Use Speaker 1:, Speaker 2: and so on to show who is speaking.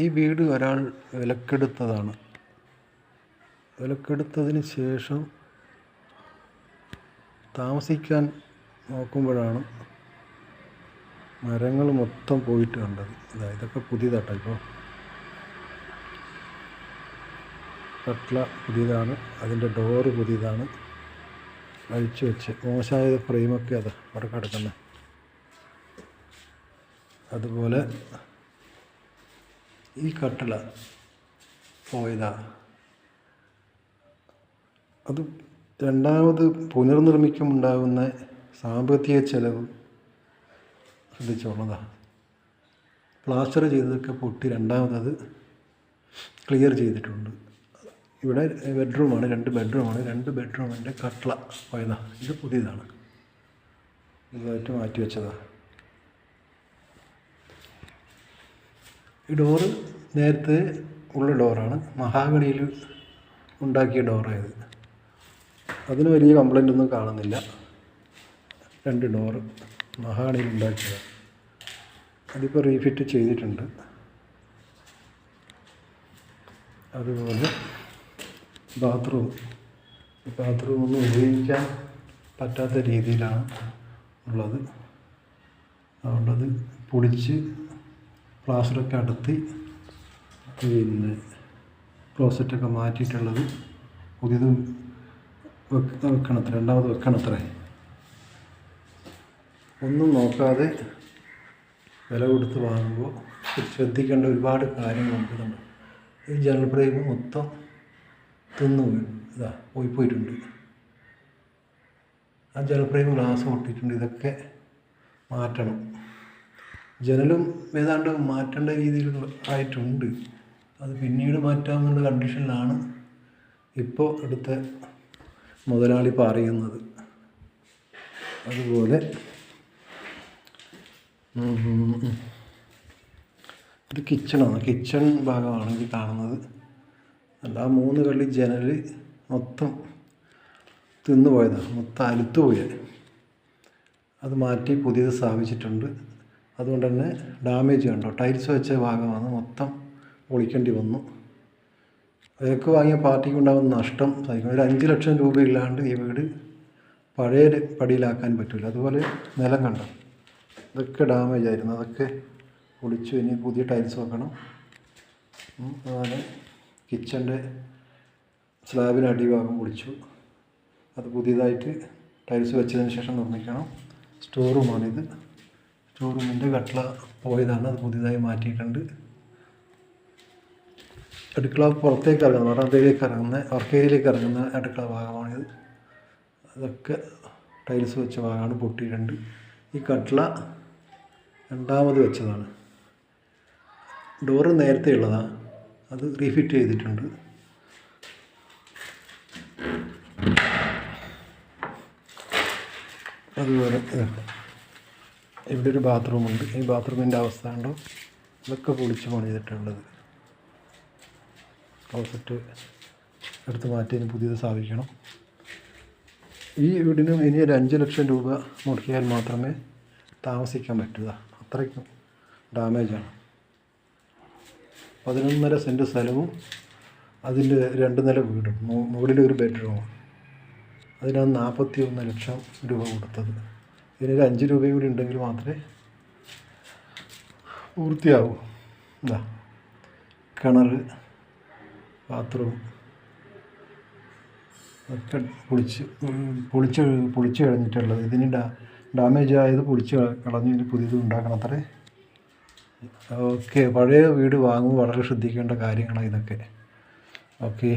Speaker 1: ഈ വീട് ഒരാൾ വിലക്കെടുത്തതാണ്. വിലക്കെടുത്തതിന് ശേഷം താമസിക്കാൻ നോക്കുമ്പോഴാണ് മരങ്ങൾ മൊത്തം പോയിട്ട് കണ്ടത്. ഇതൊക്കെ പുതിയതാട്ടോ. ഇപ്പോൾ കട്ട്ള പുതിയതാണ്, അതിൻ്റെ ഡോറ് പുതിയതാണ്, അഴിച്ചു വെച്ച് മോശമായ ഫ്രെയിമൊക്കെ അവിടെ കിടക്കുന്നത്. അതുപോലെ ഈ കട്ട്ള പോയതാ. അത് രണ്ടാമത് പുനർനിർമ്മിക്കുമുണ്ടാകുന്ന സാമ്പത്തിക ചെലവ് ശ്രദ്ധിച്ചോളതാ. പ്ലാസ്റ്റർ ചെയ്തതൊക്കെ പൊട്ടി രണ്ടാമതത് ക്ലിയർ ചെയ്തിട്ടുണ്ട്. ഇവിടെ ബെഡ്റൂമാണ്, 2 ബെഡ്റൂമാണ്. 2 ബെഡ്റൂമിൻ്റെ കട്ട്ള പോയതാ. ഇത് പുതിയതാണ്, ഇതായിട്ട് മാറ്റി വെച്ചതാണ്. ഈ ഡോറ് നേരത്തെ ഉള്ള ഡോറാണ്, മഹാഗണിയിൽ ഉണ്ടാക്കിയ ഡോറായത്. അതിന് വലിയ കംപ്ലൈൻ്റ് ഒന്നും കാണുന്നില്ല. 2 ഡോറ് മഹാഗണിയിൽ ഉണ്ടാക്കിയതാണ്. അതിപ്പോൾ റീഫിറ്റ് ചെയ്തിട്ടുണ്ട്. അതുപോലെ ബാത്റൂം ഒന്നും ഉപയോഗിക്കാൻ പറ്റാത്ത രീതിയിലാണ് ഉള്ളത്. അതുകൊണ്ടത് പൊളിച്ച് പ്ലാസ്റ്ററൊക്കെ അടത്തി ക്ലോസറ്റൊക്കെ മാറ്റിയിട്ടുള്ളത് പുതിയത് വെക്കണത്ര, രണ്ടാമത് വെക്കണത്രേ. ഒന്നും നോക്കാതെ വില കൊടുത്ത് വാങ്ങുമ്പോൾ ശ്രദ്ധിക്കേണ്ട ഒരുപാട് കാര്യങ്ങളുണ്ട്. ഈ ജനൽ ഫ്രെയിം മൊത്തം പോയിട്ടുണ്ട്. ആ ജനൽ ഫ്രെയിം ഗ്ലാസ് പൊട്ടിയിട്ടുണ്ട്. ഇതൊക്കെ മാറ്റണം. ജനലും ഏതാണ്ട് മാറ്റേണ്ട രീതിയിൽ ആയിട്ടുണ്ട്. അത് പിന്നീട് മാറ്റാമെന്നുള്ള കണ്ടീഷനിലാണ് ഇപ്പോൾ അടുത്ത മുതലാളി പറയുന്നത്. അതുപോലെ ഇത് കിച്ചണാണ്, കിച്ചൺ ഭാഗമാണ് ഇത് കാണുന്നത്. ആ 3 കള്ളി ജനൽ മൊത്തം തിന്നുപോയതാണ്, മൊത്തം അലുത്തുപോയത്. അത് മാറ്റി പുതിയത് സ്ഥാപിച്ചിട്ടുണ്ട്. അതുകൊണ്ട് തന്നെ ഡാമേജ് കണ്ടോ, ടൈൽസ് വെച്ച ഭാഗമാണ്, മൊത്തം പൊളിക്കേണ്ടി വന്നു. വിലക്ക് വാങ്ങിയ പാർട്ടിക്ക് ഉണ്ടാകുന്ന നഷ്ടം സഹിക്കണം. ഒരു 5 ലക്ഷം രൂപ ഇല്ലാണ്ട് ഈ വീട് പഴയ പടിയിലാക്കാൻ പറ്റില്ല. അതുപോലെ നിലം കണ്ടോ, ഇതൊക്കെ ഡാമേജ് ആയിരുന്നു, അതൊക്കെ പൊളിച്ചു. ഇനി പുതിയ ടൈൽസ് വെക്കണം. അതുപോലെ കിച്ചൻ്റെ സ്ലാബിന് അടിഭാഗം പൊളിച്ചു, അത് പുതിയതായിട്ട് ടൈൽസ് വെച്ചതിന് ശേഷം നിർമ്മിക്കണം. സ്റ്റോർ റൂമാണിത്. സ്റ്റോർ റൂമിൻ്റെ കട്ട്ള പോയതാണ്, അത് പുതിയതായി മാറ്റിയിട്ടുണ്ട്. അടുക്കള പുറത്തേക്ക് ഇറങ്ങുന്ന, വർക്ക് ഏരിയയിലേക്ക് ഇറങ്ങുന്ന അടുക്കള ഭാഗമാണിത്. അതൊക്കെ ടൈൽസ് വെച്ച ഭാഗമാണ്, പൊട്ടിയിട്ടുണ്ട്. ഈ കട്ട്ള രണ്ടാമത് വെച്ചതാണ്. ഡോറ് നേരത്തെ ഉള്ളതാണ്, അത് റീഫിറ്റ് ചെയ്തിട്ടുണ്ട്. അതുപോലെ ഇവിടെ ഒരു ബാത്റൂമുണ്ട്. ഈ ബാത്റൂമിൻ്റെ അവസ്ഥ കണ്ടോ, ഇതൊക്കെ പൊളിച്ച് പണിതിട്ടുള്ളത്. ക്ലോസറ്റ് എടുത്ത് മാറ്റി പുതിയത് സ്ഥാപിക്കണം. ഈ വീടിന് ഇനി ഒരു 5 ലക്ഷം രൂപ മുടക്കിയാൽ മാത്രമേ താമസിക്കാൻ പറ്റുക. അത്രയ്ക്കും ഡാമേജാണ്. 11.5 സെൻറ്റ് സ്ഥലവും അതിൽ 2 നില വീടും, മുകളിലൊരു ബെഡ്റൂമും. അതിനാണ് 41 ലക്ഷം രൂപ കൊടുത്തത്. ഇതിനൊരു 5 രൂപയും കൂടി ഉണ്ടെങ്കിൽ മാത്രമേ പൂർത്തിയാവൂ. കിണർ, ബാത്റൂം ഒക്കെ പൊളിച്ച് കഴിഞ്ഞിട്ടുള്ളത്. ഇതിന് ഡാമേജ് ആയത് പൊളിച്ച് കളഞ്ഞ് ഇതിന് പുതിയത് ഉണ്ടാക്കണം അത്രേ. ഓക്കെ, പഴയ വീട് വാങ്ങുമ്പോൾ വളരെ ശ്രദ്ധിക്കേണ്ട കാര്യങ്ങളാണ് ഇതൊക്കെ. ഓക്കെ.